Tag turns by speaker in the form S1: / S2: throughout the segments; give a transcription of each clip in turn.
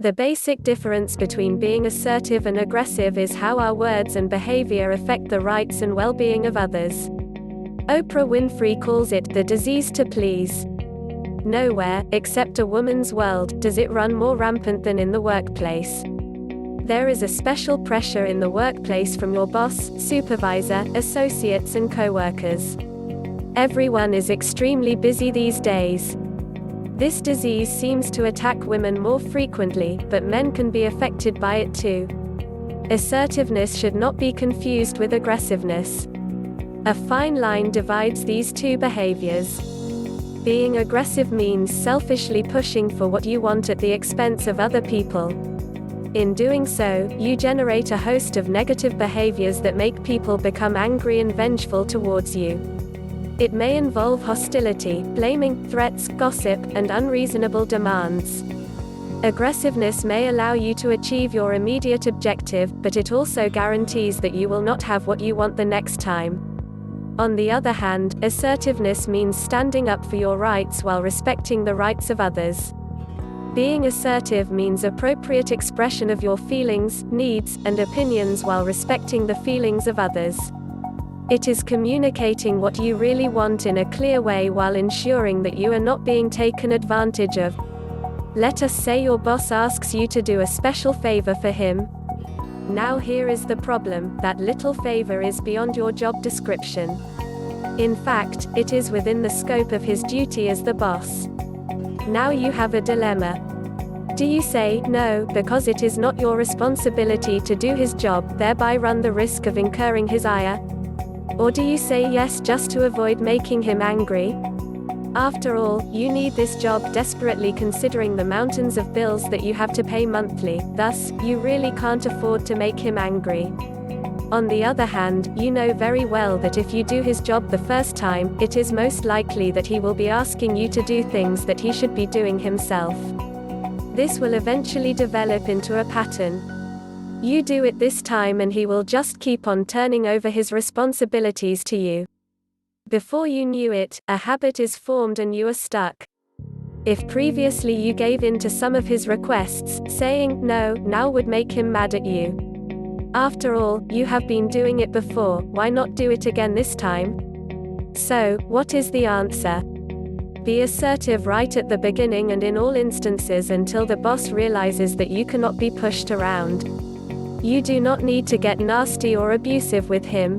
S1: The basic difference between being assertive and aggressive is how our words and behavior affect the rights and well-being of others. Oprah Winfrey calls it the disease to please. Nowhere, except a woman's world, does it run more rampant than in the workplace. There is a special pressure in the workplace from your boss, supervisor, associates and co-workers. Everyone is extremely busy these days. This disease seems to attack women more frequently, but men can be affected by it too. Assertiveness should not be confused with aggressiveness. A fine line divides these two behaviors. Being aggressive means selfishly pushing for what you want at the expense of other people. In doing so, you generate a host of negative behaviors that make people become angry and vengeful towards you. It may involve hostility, blaming, threats, gossip, and unreasonable demands. Aggressiveness may allow you to achieve your immediate objective, but it also guarantees that you will not have what you want the next time. On the other hand, assertiveness means standing up for your rights while respecting the rights of others. Being assertive means appropriate expression of your feelings, needs, and opinions while respecting the feelings of others. It is communicating what you really want in a clear way while ensuring that you are not being taken advantage of. Let us say your boss asks you to do a special favor for him. Now here is the problem, that little favor is beyond your job description. In fact, it is within the scope of his duty as the boss. Now you have a dilemma. Do you say no because it is not your responsibility to do his job, thereby run the risk of incurring his ire? Or do you say yes just to avoid making him angry? After all, you need this job desperately considering the mountains of bills that you have to pay monthly, thus, you really can't afford to make him angry. On the other hand, you know very well that if you do his job the first time, it is most likely that he will be asking you to do things that he should be doing himself. This will eventually develop into a pattern. You do it this time and he will just keep on turning over his responsibilities to you. Before you knew it, a habit is formed and you are stuck. If previously you gave in to some of his requests, saying no now would make him mad at you. After all, you have been doing it before, why not do it again this time? So, what is the answer? Be assertive right at the beginning and in all instances until the boss realizes that you cannot be pushed around. You do not need to get nasty or abusive with him.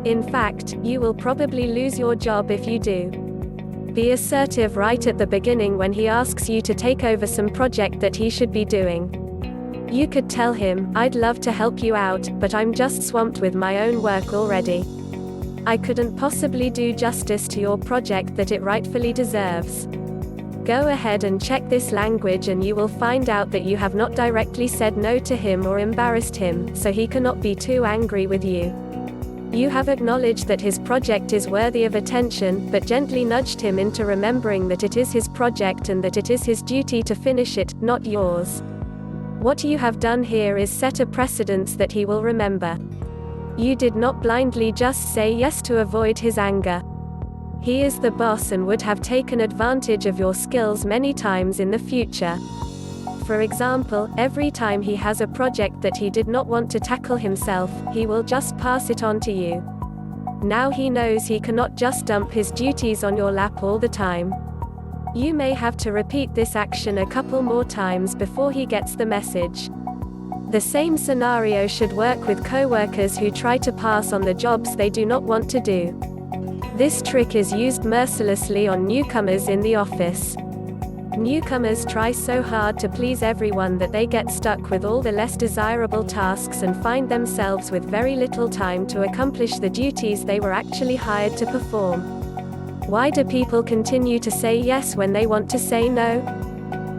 S1: In fact, you will probably lose your job if you do. Be assertive right at the beginning when he asks you to take over some project that he should be doing. You could tell him, I'd love to help you out, but I'm just swamped with my own work already. I couldn't possibly do justice to your project that it rightfully deserves. Go ahead and check this language and you will find out that you have not directly said no to him or embarrassed him, so he cannot be too angry with you. You have acknowledged that his project is worthy of attention, but gently nudged him into remembering that it is his project and that it is his duty to finish it, not yours. What you have done here is set a precedence that he will remember. You did not blindly just say yes to avoid his anger. He is the boss and would have taken advantage of your skills many times in the future. For example, every time he has a project that he did not want to tackle himself, he will just pass it on to you. Now he knows he cannot just dump his duties on your lap all the time. You may have to repeat this action a couple more times before he gets the message. The same scenario should work with coworkers who try to pass on the jobs they do not want to do. This trick is used mercilessly on newcomers in the office. Newcomers try so hard to please everyone that they get stuck with all the less desirable tasks and find themselves with very little time to accomplish the duties they were actually hired to perform. Why do people continue to say yes when they want to say no?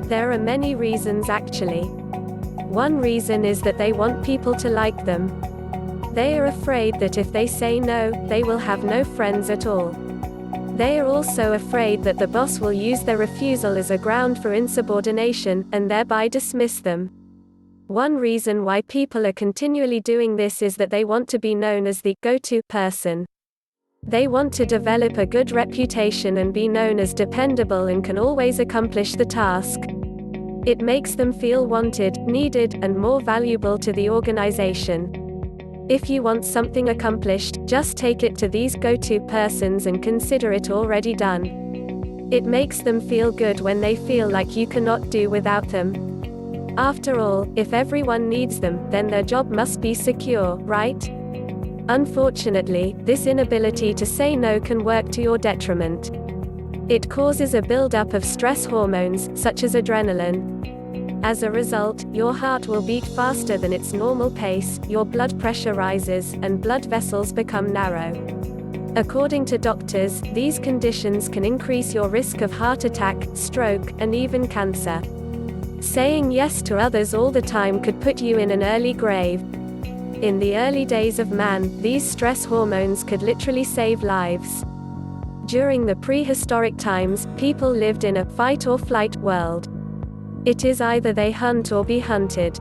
S1: There are many reasons actually. One reason is that they want people to like them. They are afraid that if they say no, they will have no friends at all. They are also afraid that the boss will use their refusal as a ground for insubordination, and thereby dismiss them. One reason why people are continually doing this is that they want to be known as the go-to person. They want to develop a good reputation and be known as dependable and can always accomplish the task. It makes them feel wanted, needed, and more valuable to the organization. If you want something accomplished, just take it to these go-to persons and consider it already done. It makes them feel good when they feel like you cannot do without them. After all, if everyone needs them, then their job must be secure, right? Unfortunately, this inability to say no can work to your detriment. It causes a buildup of stress hormones, such as adrenaline. As a result, your heart will beat faster than its normal pace, your blood pressure rises, and blood vessels become narrow. According to doctors, these conditions can increase your risk of heart attack, stroke, and even cancer. Saying yes to others all the time could put you in an early grave. In the early days of man, these stress hormones could literally save lives. During the prehistoric times, people lived in a fight-or-flight world. It is either they hunt or be hunted.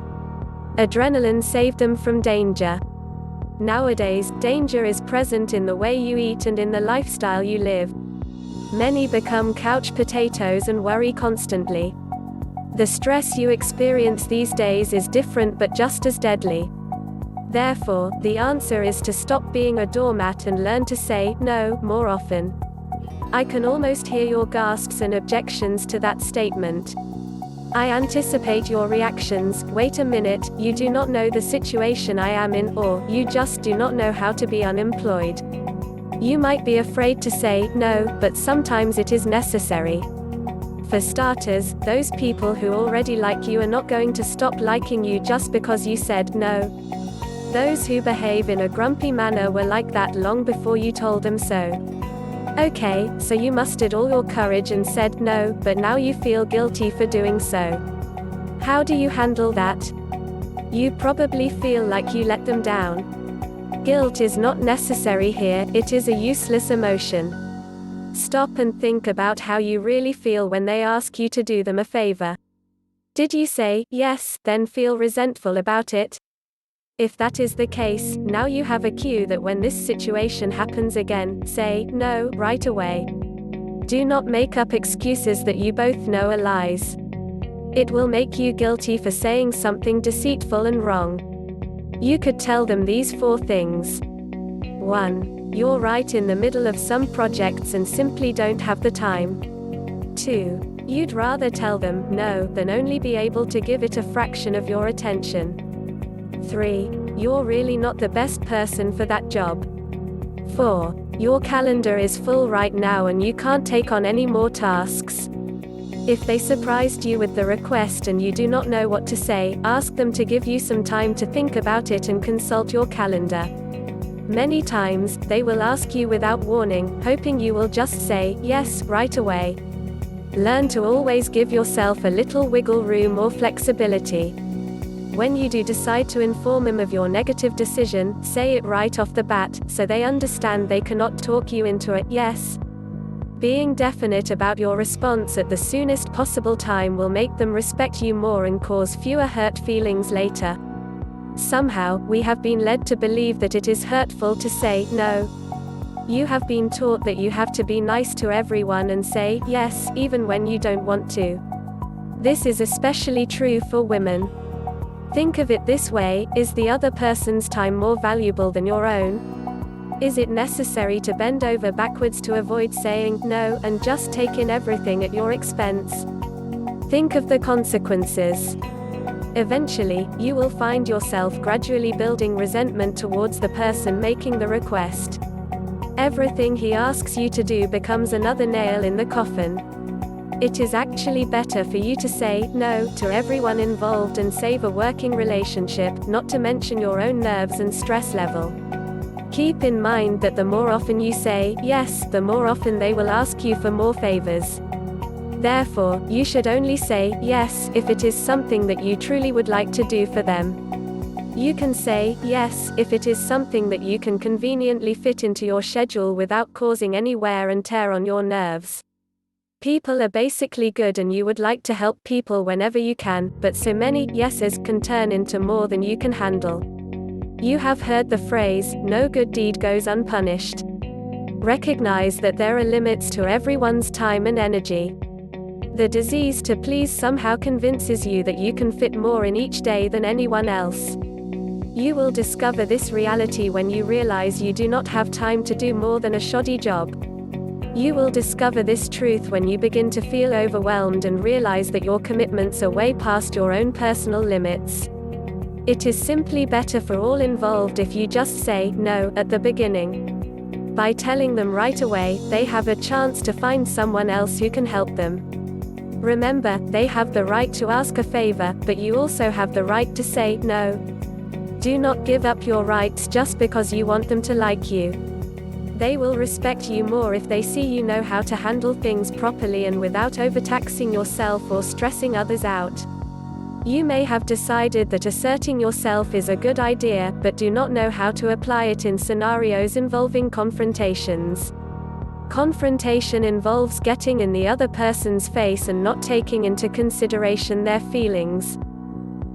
S1: Adrenaline saved them from danger. Nowadays, danger is present in the way you eat and in the lifestyle you live. Many become couch potatoes and worry constantly. The stress you experience these days is different but just as deadly. Therefore, the answer is to stop being a doormat and learn to say no more often. I can almost hear your gasps and objections to that statement. I anticipate your reactions. Wait a minute, you do not know the situation I am in, or you just do not know how to be unemployed. You might be afraid to say no, but sometimes it is necessary. For starters, those people who already like you are not going to stop liking you just because you said no. Those who behave in a grumpy manner were like that long before you told them so. Okay, so you mustered all your courage and said no, but now you feel guilty for doing so. How do you handle that? You probably feel like you let them down. Guilt is not necessary here, it is a useless emotion. Stop and think about how you really feel when they ask you to do them a favor. Did you say yes, then feel resentful about it? If that is the case, now you have a cue that when this situation happens again, say no right away. Do not make up excuses that you both know are lies. It will make you guilty for saying something deceitful and wrong. You could tell them these 4 things. 1. You're right in the middle of some projects and simply don't have the time. 2. You'd rather tell them no than only be able to give it a fraction of your attention. 3. You're really not the best person for that job. 4. Your calendar is full right now and you can't take on any more tasks. If they surprised you with the request and you do not know what to say, ask them to give you some time to think about it and consult your calendar. Many times, they will ask you without warning, hoping you will just say yes right away. Learn to always give yourself a little wiggle room or flexibility. When you do decide to inform them of your negative decision, say it right off the bat, so they understand they cannot talk you into a yes. Being definite about your response at the soonest possible time will make them respect you more and cause fewer hurt feelings later. Somehow, we have been led to believe that it is hurtful to say no. You have been taught that you have to be nice to everyone and say yes, even when you don't want to. This is especially true for women. Think of it this way, is the other person's time more valuable than your own? Is it necessary to bend over backwards to avoid saying no and just take in everything at your expense? Think of the consequences. Eventually, you will find yourself gradually building resentment towards the person making the request. Everything he asks you to do becomes another nail in the coffin. It is actually better for you to say no to everyone involved and save a working relationship, not to mention your own nerves and stress level. Keep in mind that the more often you say yes, the more often they will ask you for more favors. Therefore, you should only say yes if it is something that you truly would like to do for them. You can say yes if it is something that you can conveniently fit into your schedule without causing any wear and tear on your nerves. People are basically good and you would like to help people whenever you can, but so many yeses can turn into more than you can handle. You have heard the phrase, no good deed goes unpunished. Recognize that there are limits to everyone's time and energy. The disease to please somehow convinces you that you can fit more in each day than anyone else. You will discover this reality when you realize you do not have time to do more than a shoddy job. You will discover this truth when you begin to feel overwhelmed and realize that your commitments are way past your own personal limits. It is simply better for all involved if you just say no at the beginning. By telling them right away, they have a chance to find someone else who can help them. Remember, they have the right to ask a favor, but you also have the right to say no. Do not give up your rights just because you want them to like you. They will respect you more if they see you know how to handle things properly and without overtaxing yourself or stressing others out. You may have decided that asserting yourself is a good idea, but do not know how to apply it in scenarios involving confrontations. Confrontation involves getting in the other person's face and not taking into consideration their feelings.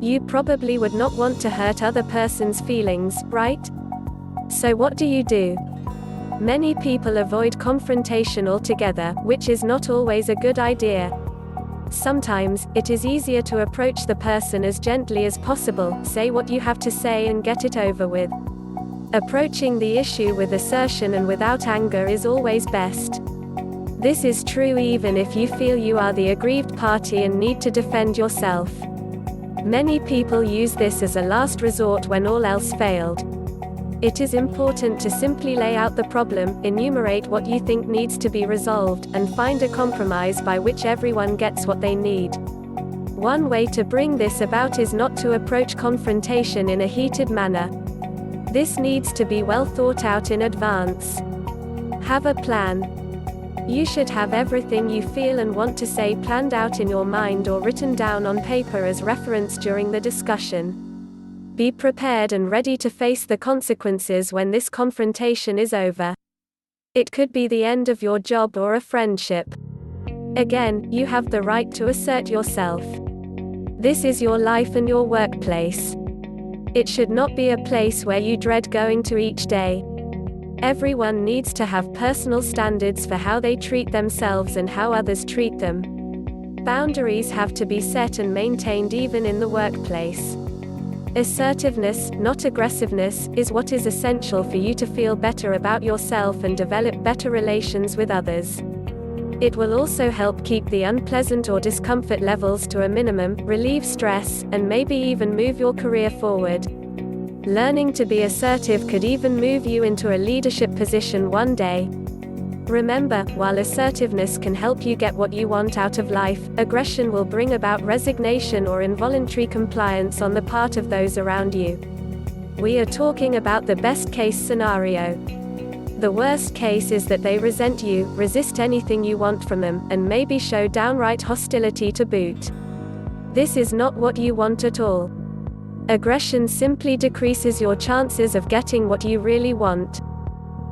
S1: You probably would not want to hurt other person's feelings, right? So what do? Many people avoid confrontation altogether, which is not always a good idea. Sometimes, it is easier to approach the person as gently as possible, say what you have to say and get it over with. Approaching the issue with assertion and without anger is always best. This is true even if you feel you are the aggrieved party and need to defend yourself. Many people use this as a last resort when all else failed. It is important to simply lay out the problem, enumerate what you think needs to be resolved, and find a compromise by which everyone gets what they need. One way to bring this about is not to approach confrontation in a heated manner. This needs to be well thought out in advance. Have a plan. You should have everything you feel and want to say planned out in your mind or written down on paper as reference during the discussion. Be prepared and ready to face the consequences when this confrontation is over. It could be the end of your job or a friendship. Again, you have the right to assert yourself. This is your life and your workplace. It should not be a place where you dread going to each day. Everyone needs to have personal standards for how they treat themselves and how others treat them. Boundaries have to be set and maintained even in the workplace. Assertiveness, not aggressiveness, is what is essential for you to feel better about yourself and develop better relations with others. It will also help keep the unpleasant or discomfort levels to a minimum, relieve stress, and maybe even move your career forward. Learning to be assertive could even move you into a leadership position one day. Remember, while assertiveness can help you get what you want out of life, aggression will bring about resignation or involuntary compliance on the part of those around you. We are talking about the best-case scenario. The worst case is that they resent you, resist anything you want from them, and maybe show downright hostility to boot. This is not what you want at all. Aggression simply decreases your chances of getting what you really want.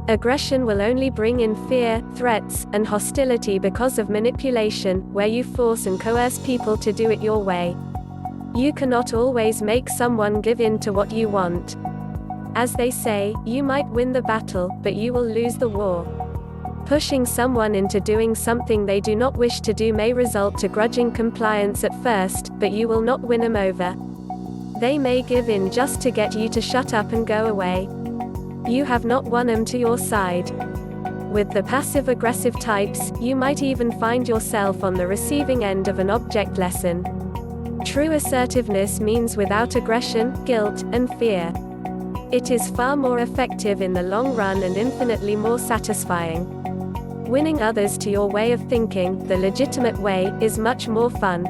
S1: Aggression will only bring in fear, threats, and hostility because of manipulation, where you force and coerce people to do it your way. You cannot always make someone give in to what you want. As they say, you might win the battle, but you will lose the war. Pushing someone into doing something they do not wish to do may result to grudging compliance at first, but you will not win them over. They may give in just to get you to shut up and go away. You have not won them to your side. With the passive-aggressive types, you might even find yourself on the receiving end of an object lesson. True assertiveness means without aggression, guilt, and fear. It is far more effective in the long run and infinitely more satisfying. Winning others to your way of thinking, the legitimate way, is much more fun.